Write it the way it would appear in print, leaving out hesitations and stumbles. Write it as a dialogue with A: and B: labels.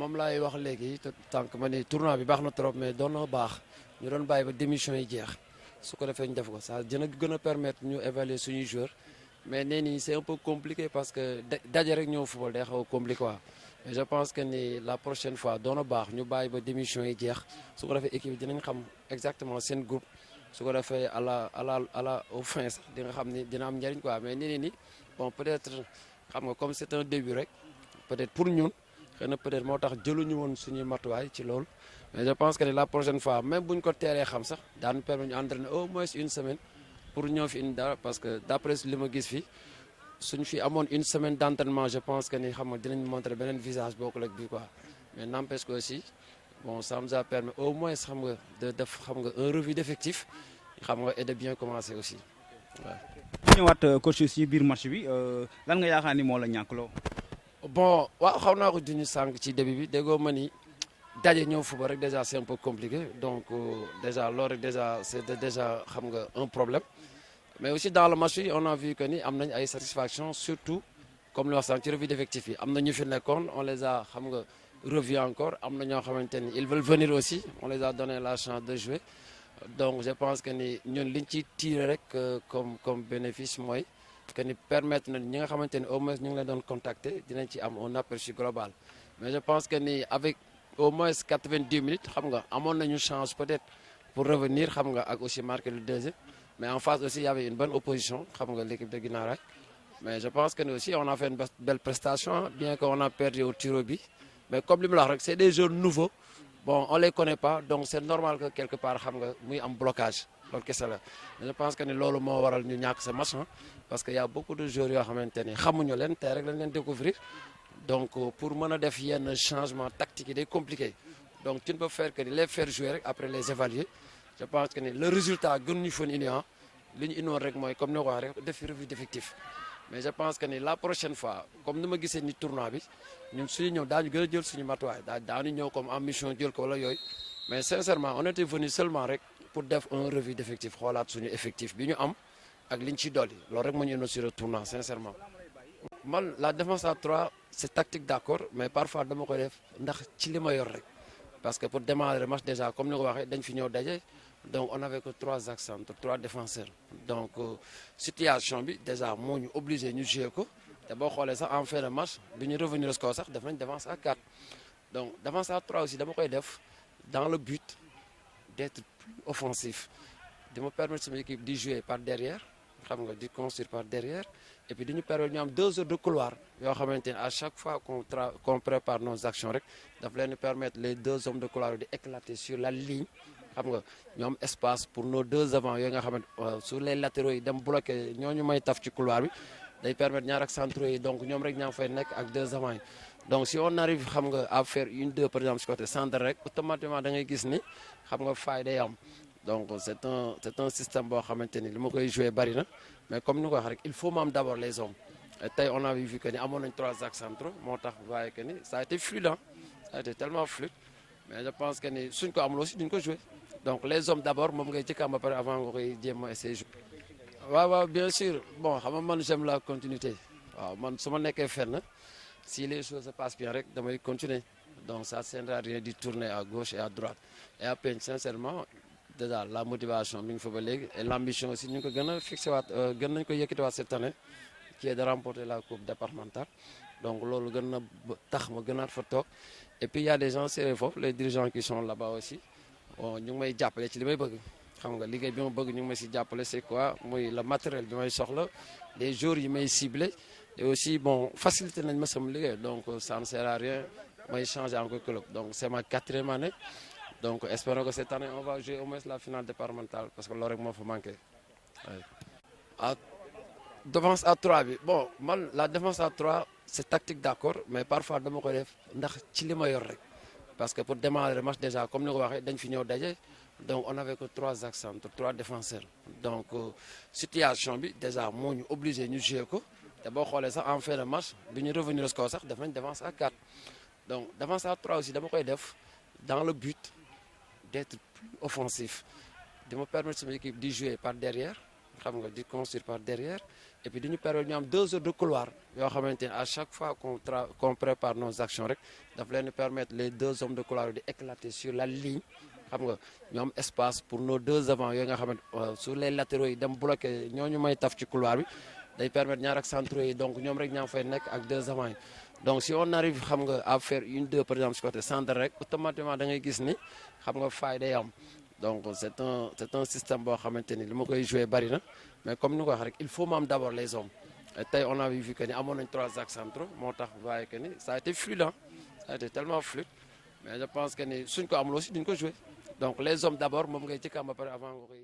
A: moom laay wax léegi tant que ma ni tournoi bi baax na trop mais doon na baax ñu doon bàyyi ba démission yi jeex su ko defee ñu def ko ça dina gën a permettre ñu évaluer suñuy joueurs mais nee nii c'est un peu compliqué parce que daje rek ñëw football day xaw a compliqué quoi mais je pense que ni la prochaine fois doon na baax ñu bàyyi ba démission yi jeex su ko defee équipe bi dinañ xam exactement seen groupe su ko defee au fin sax di nga xam ni dina am njëriñ quoi mais nee ni bon peut-être xam nga comme c'est un début rek peut-être pour ñun xëy na peut-être moo tax jëluñu woon suñuy matuwaay ci loolu mais je pense que la prochaine fois même buñ ko teeree xam sax daan permettre ñu entraîner au moins une semaine pour ñëw fi indi dara parce que d'après li ma gis fi suñ fi amoon une semaine d'entraînement je pense que ni xam nga dinañ montrer beneen visage bokkul ak bi quoi mais n'empêche que aussi bon ça nous a permis au moins xam nga de def xam nga un revue d'effectif xam nga et de bien commencer aussi waaw.
B: ñëwaat coach si biir match bi lan nga yaakaar ni moo la ñàkkloo.
A: bon waaw xaw naa ko duñu sànq ci début bi déggoo ma ni daje ñëw football rek déjà c'est un peu compliqué donc déjà loolu rek déjà c'est déjà xam nga un problème mais aussi dans le match yi on a vu que ni am nañ ay satisfaction surtout comme li wax sànq ci revue d'effectif yi am na ñu fi nekkoon on les a xam nga revu encore am na ñoo xamante ni ils veulent venir aussi on les a donné la chance de jouer donc je pense que ni ñun liñ ci tiré rek comme bénéfice mooy que ni permettre na ñi nga xamante ni au moins ñu ngi leen doon contacter dinañ ci am un aperçu global mais je pense que ni avec au moins 90 minutes xam nga amoon nañu chance peut-être pour revenir xam nga ak aussi marquer le deuxième mais en face aussi il y avait une bonne opposition xam nga l'équipe de Guinaw Rail mais je pense que ni aussi on a fait une belle prestation bien qu'on a perdu au tir au but mais comme li mu la wax rek c'est des joueurs nouveaux bon on les connaît pas donc c'est normal que quelque part xam nga muy am blocage loolu kese la je pense que ni loolu moo waral ñu ñàkk ce match parce que y a beaucoup de joueurs yoo xamante ni xamuñu leen tey rek lañ leen découvrir donc pour mën a def yenn changement tactique yi day compliqué donc tu ne peux faire que les faire jouer rek après les évaluer je pense que ni le résultat gën ñu foon indi li ñu indoon rek mooy comme ni ko waxee rek def revue d'effectif mais je pense que ni la prochaine fois comme ni ma gisee ni tournoi bi ñun suñu ñëw daañu gën a jël suñu matuwaay daanu ñëw comme en mission jël ko wala yooyu mais sincèrement on était venu seulement rek pour def un revue d'effectif xoolaat suñu effectif bi ñu am ak liñ ci dolli loolu rek moo ñu indoon sur le tournoi sincèrement. man la défense à 3 c'est tactique d'accord mais parfois dama koy def ndax ci li ma yor rek parce que pour démarrer le match déjà comme ni ko waxee dañ fi ñëw daje donc on avait que 3 axes centraux 3 défenseurs donc situation bi déjà moo ñu obligé ñu jouer ko te boo xoolee sax en fin de match bi ñu revenir au score sax def nañ défense à 4 donc défense à 3 aussi dama koy def dans le but d'être plus offensif de me permettre sama équipe di jouer par derrière xam nga di construire par derrière et puis di ñu permettre ñu am 2 heures de couloir yoo xamante ne à chaque fois qu'on prépare nos actions rek daf leen di permettre les 2 hommes de couloir di éclater sur la ligne xam nga ñu am espace pour nos 2 avants yooyu nga xamante sur les latéraux yi dem bloquer ñooñu may taf ci couloir bi day permettre ñaar ak centraux yi donc ñoom rek ñaa ngi fay nekk ak 2 avants yi donc si on arrive xam nga à faire 1-2 par exemple si côté centre rek automatiquement da ngay gis ni xam nga faay day am donc c'est un système boo xamante ni li ma koy jouer bari na mais comme ni ko wax rek il faut mu am d'abord les hommes et tey on a vu que ni amoon nañ 3 axes centraux moo tax waaye que ni ça a été fluide ça a été tellement fluide mais je pense que ni suñ ko amul aussi duñ ko jouer donc les hommes d'abord moom ngay jëkk am ba pare avant nga koy jéem a essayer jouer. waaw bien sûr bon xam nga man j'aime la continuité waaw man su ma nekkee fenn si les choses se passent bien rek damay continuer donc ça sert à rien de tourner à gauche et à droite et à peine sincèrement déjà la motivation mi ngi fa ba léegi et l'ambition aussi ñu ngi ko gën a fixé waat gën nañu ko yëkkatiwaat cette année qui est de remporter la coupe départementale donc loolu gën na tax ma gënaat fa toog et puis il y a des gens sérieux foofu les dirigeants qui sont là-bas aussi bon ñu ngi may jàppale ci li may bëgg xam nga liggéey bi ma bëgg ñu ngi may si jàppale c'est quoi muy le matériel bi may soxla les jours yi may ciblé et aussi bon facilité nañ ma sama liggéey donc ça ne sert à rien may changer encore club donc c'est ma 4e année donc espérons que cette année on va jouer au moins la finale départementale parce que loolu rek moo fa manqué ah défense à 3 bi bon man la défense à 3 c'est tactique d'accord mais parfois dama koy def ndax ci li ma yor rek parce que pour démarrer le match déjà comme ni ko waxee dañ fi ñëw daje donc on avait que 3 axes centraux 3 défenseurs donc situation bi déjà moo ñu obligé ñu jouer ko te boo xoolee sax en fin de match bi ñu revenir au score sax def nañ défense à 4 donc défense à 3 aussi dama koy def dans le but d'être plus offensif de me permettre sama équipe di jouer par derrière xam nga di construire par derrière et puis dañu permettre ñu am 2 heures de couloir yoo xamante ne à chaque fois qu'on prépare nos actions rek daf leen permettre les 2 hommes de couloir di éclater sur la ligne xam nga ñu am espace pour nos 2 avants yooyu nga xamante sur les latéraux yi dem bloqué ñooñu may taf ci couloir bi day permettre ñaar ak centraux yi donc ñoom rek ñaa fay nekk ak 2 avants yi donc si on arrive xam nga à faire 1-2 par exemple si côté centre rek automatiquement da ngay gis ni xam nga faay day am donc c'est un système boo xamante ni li ma koy jouer bari na mais comme ni ko wax rek il faut mu am d'abord les hommes et tey on a vu que ni amoon nañ 3 axes centraux moo tax vous voyez que ni ça a été fluide ça a été tellement fluide mais je pense que ni suñ ko amul aussi duñ ko jouer donc les hommes d'abord moom ngay jëkk am ba pare avant nga koy